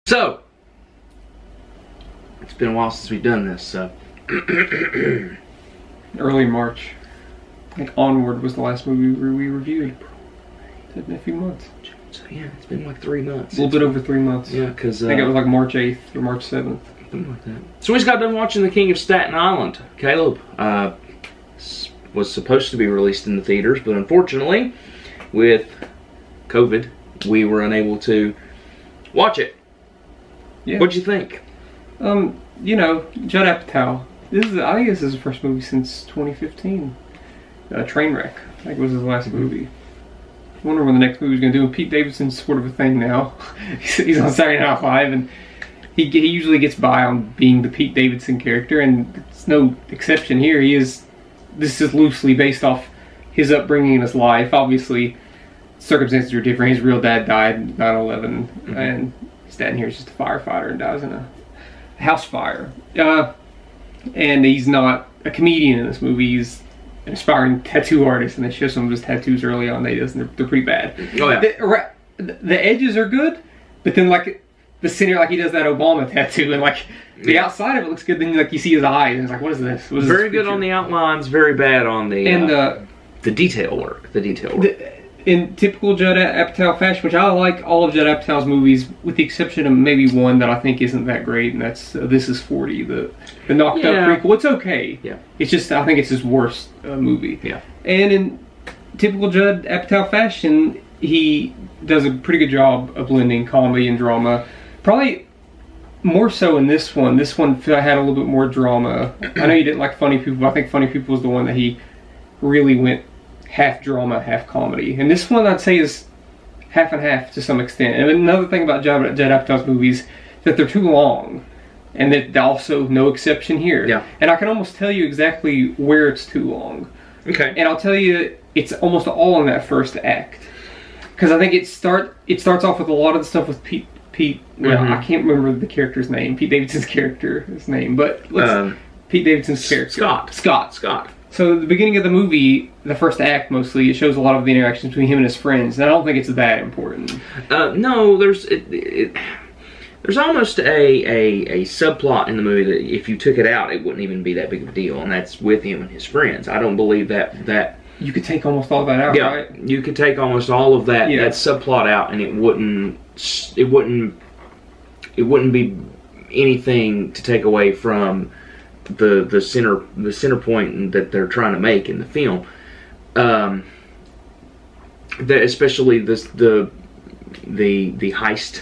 So, it's been a while since we've done this, so. Early March. I think Onward was the last movie we reviewed. It's been a few months. So yeah, it's been like 3 months. A little bit over 3 months. Yeah, because I think it was like March 8th or March 7th. Something like that. So we just got done watching The King of Staten Island. Caleb was supposed to be released in the theaters, but unfortunately, with COVID, we were unable to watch it. Yeah. What'd you think? You know, Judd Apatow. I think this is his first movie since 2015. Trainwreck, I think was his last movie. I wonder when the next movie is going to do. Pete Davidson's sort of a thing now. He's on Saturday Night Live, and he usually gets by on being the Pete Davidson character, and it's no exception here. This is loosely based off his upbringing in his life. Obviously, circumstances are different. His real dad died in 9/11, and Staten here is just a firefighter and dies in a house fire. And he's not a comedian in this movie. He's an aspiring tattoo artist, and they show some of his tattoos early on. They're pretty bad. Oh yeah. The edges are good, but then like the center, like he does that Obama tattoo, and like the outside of it looks good. Then like you see his eyes, and it's like, what is this? What is very this good on the outlines, very bad on the detail work. In typical Judd Apatow fashion, which I like all of Judd Apatow's movies, with the exception of maybe one that I think isn't that great, and that's This Is 40, the knocked up prequel. It's okay. Yeah. It's just, I think it's his worst movie. Yeah. And in typical Judd Apatow fashion, he does a pretty good job of blending comedy and drama. Probably more so in this one. This one had a little bit more drama. I know you didn't like Funny People, but I think Funny People was the one that he really went half drama, half comedy. And this one I'd say is half and half to some extent. And another thing about Judd Apatow's movies is that they're too long. And that also no exception here. Yeah. And I can almost tell you exactly where it's too long. Okay. And I'll tell you, it's almost all in that first act. Because I think it starts off with a lot of the stuff with Pete. Well, I can't remember the character's name. Pete Davidson's character's name, but Pete Davidson's character. Scott. So at the beginning of the movie, the first act mostly, it shows a lot of the interactions between him and his friends, and I don't think it's that important. No, there's almost a subplot in the movie that if you took it out, it wouldn't even be that big of a deal, and that's with him and his friends. I don't believe that you could take almost all that out, right? Yeah, you could take almost all of that subplot out, and it wouldn't be anything to take away from the center point that they're trying to make in the film. Especially the heist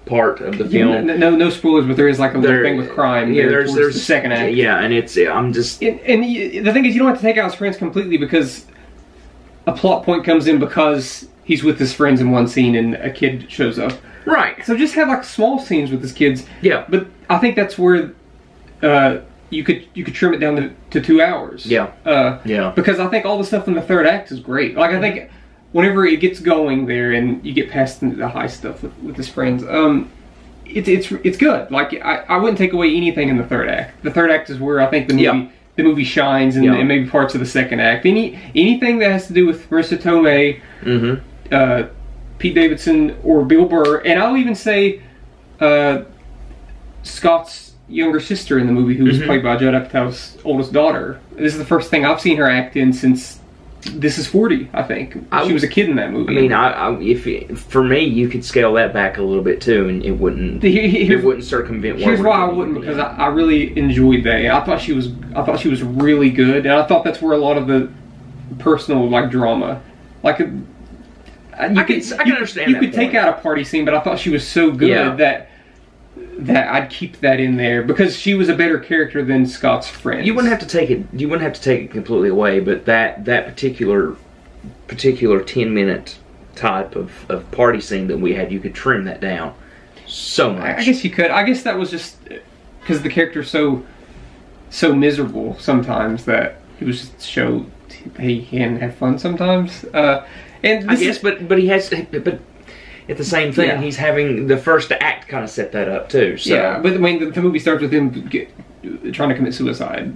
part of the film. No spoilers, but there is like a little thing with crime. Yeah, there's the second act. Yeah, and I'm just. And the thing is, you don't have to take out his friends completely, because a plot point comes in because he's with his friends in one scene and a kid shows up. Right. So just have like small scenes with his kids. Yeah. But I think that's where you could trim it down to 2 hours. Yeah. Because I think all the stuff in the third act is great. Like I think whenever it gets going there and you get past the high stuff with his friends, it's good. Like I wouldn't take away anything in the third act. The third act is where I think the movie shines, and maybe parts of the second act. Anything that has to do with Marissa Tomei, Pete Davidson, or Bill Burr, and I'll even say Scott's younger sister in the movie, who was played by Judd Apatow's oldest daughter. This is the first thing I've seen her act in since This Is 40, I think. She was a kid in that movie. I mean, for me, you could scale that back a little bit too, and it wouldn't circumvent. Here's why I wouldn't, because I really enjoyed that. I thought she was really good, and I thought that's where a lot of the personal drama, I can understand. You could take out a party scene, but I thought she was so good that I'd keep that in there, because she was a better character than Scott's friends. You wouldn't have to take it completely away, but that particular 10-minute type of party scene that we had, you could trim that down so much. I guess you could. I guess that was just because the character's so miserable sometimes that it was just to show he can have fun sometimes. And I guess, but at the same thing, he's having the first act kind of set that up too. So. Yeah, but I mean, the movie starts with him trying to commit suicide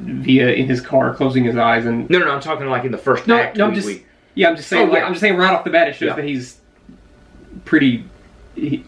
in his car, closing his eyes, and no, I'm talking like in the first act. I'm just saying right off the bat, it shows that he's pretty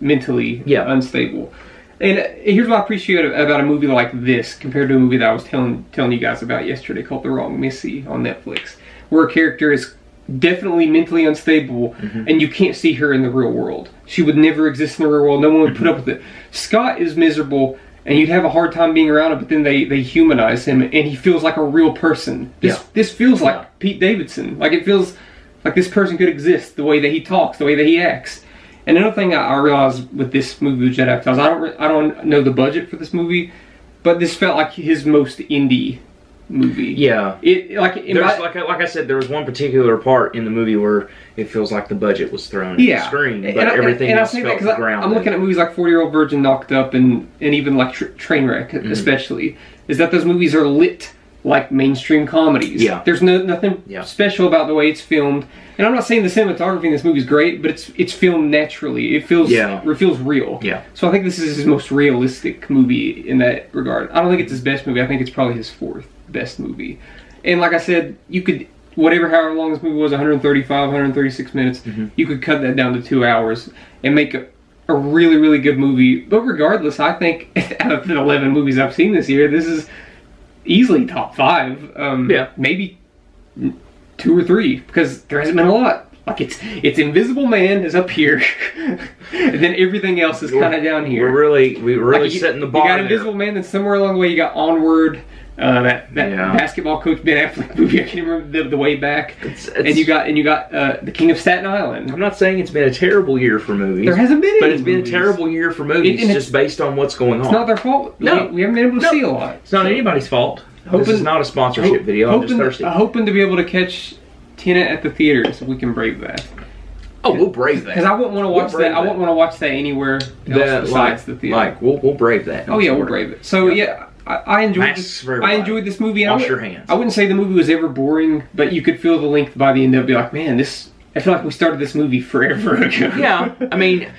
mentally unstable. And here's what I appreciate about a movie like this compared to a movie that I was telling you guys about yesterday called The Wrong Missy on Netflix, where a character is definitely mentally unstable and you can't see her in the real world. She would never exist in the real world. No one would put up with it. Scott is miserable and you'd have a hard time being around him, but then they humanize him and he feels like a real person. This feels like Pete Davidson. Like, it feels like this person could exist, the way that he talks, the way that he acts. And another thing I realized with this movie with Judd Apatow, I don't know the budget for this movie, but this felt like his most indie movie. Yeah. Like I said, there was one particular part in the movie where it feels like the budget was thrown at the screen, but everything else felt grounded. I'm looking at movies like 40-Year-Old Virgin, Knocked Up, and even like Trainwreck, especially, is that those movies are lit like mainstream comedies. Yeah. There's nothing special about the way it's filmed. And I'm not saying the cinematography in this movie is great, but it's filmed naturally. It feels real. Yeah. So I think this is his most realistic movie in that regard. I don't think it's his best movie. I think it's probably his fourth best movie. And like I said, you could, however long this movie was, 135, 136 minutes, you could cut that down to 2 hours and make a really, really good movie. But regardless, I think out of the 11 movies I've seen this year, this is easily top 5. Maybe 2 or 3, because there hasn't been a lot. Like, it's Invisible Man is up here, and then everything else is kind of down here. We're really setting the bar. You got Invisible Man, then somewhere along the way you got Onward, that basketball coach Ben Affleck movie. I can't remember the way back. And you got The King of Staten Island. I'm not saying it's been a terrible year for movies. There hasn't been any but it's been a terrible year for movies just based on what's going on. It's not their fault. No, we haven't been able to see a lot. It's not anybody's fault. This is not a sponsorship video. I'm just thirsty. Hoping to be able to catch Tenet at the theater so we can brave that. Oh, we'll brave that. Because I wouldn't want to watch that. I wouldn't want to watch that anywhere else besides the theater. Like, we'll brave that. Oh yeah, we'll brave it. So I enjoyed this. I enjoyed this movie. Wash your hands. I wouldn't say the movie was ever boring, but you could feel the length by the end of it. Be like, man, I feel like we started this movie forever ago. Yeah, I mean,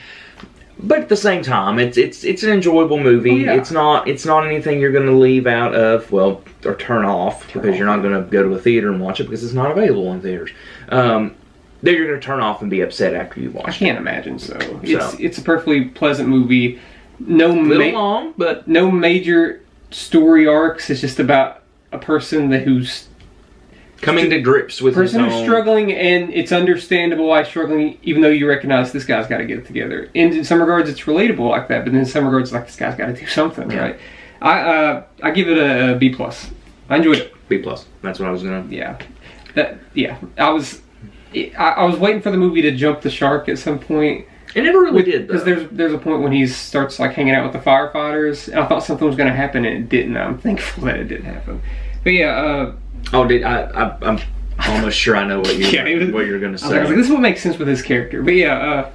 but at the same time, it's an enjoyable movie. Oh, yeah. It's not anything you're going to leave out of, or turn off because you're not going to go to a theater and watch it because it's not available in theaters. Then you're going to turn off and be upset after you watch it. I can't imagine so. It's a perfectly pleasant movie. Long, but no major story arcs. It's just about a person who's coming to grips with his own. Who's struggling, and it's understandable why he's struggling, even though you recognize this guy's got to get it together. And in some regards, it's relatable like that, but then in some regards, like, this guy's got to do something, right? I give it a B+. I enjoyed it. B+. That's what I was gonna. Yeah. I was waiting for the movie to jump the shark at some point. It never really did, though. Because there's a point when he starts like hanging out with the firefighters, and I thought something was going to happen, and it didn't. I'm thankful that it didn't happen. But yeah. I'm almost sure I know what you're going to say. I was like, this is what makes sense with his character. But yeah,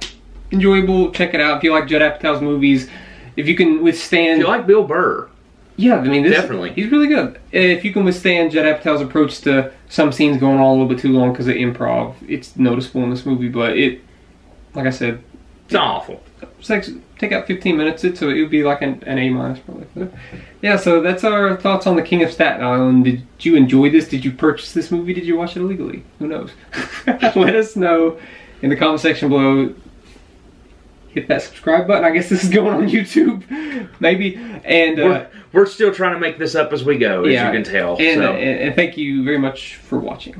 enjoyable. Check it out if you like Judd Apatow's movies. If you can withstand. If you like Bill Burr. Yeah, I mean, definitely. He's really good. If you can withstand Judd Apatow's approach to some scenes going on a little bit too long because of improv, it's noticeable in this movie. But like I said, it's not awful. Take out 15 minutes, it would be like an A- probably. Yeah, so that's our thoughts on The King of Staten Island. Did you enjoy this? Did you purchase this movie? Did you watch it illegally? Who knows? Let us know in the comment section below. Hit that subscribe button. I guess this is going on YouTube, maybe. And we're still trying to make this up as we go, as you can tell. And thank you very much for watching.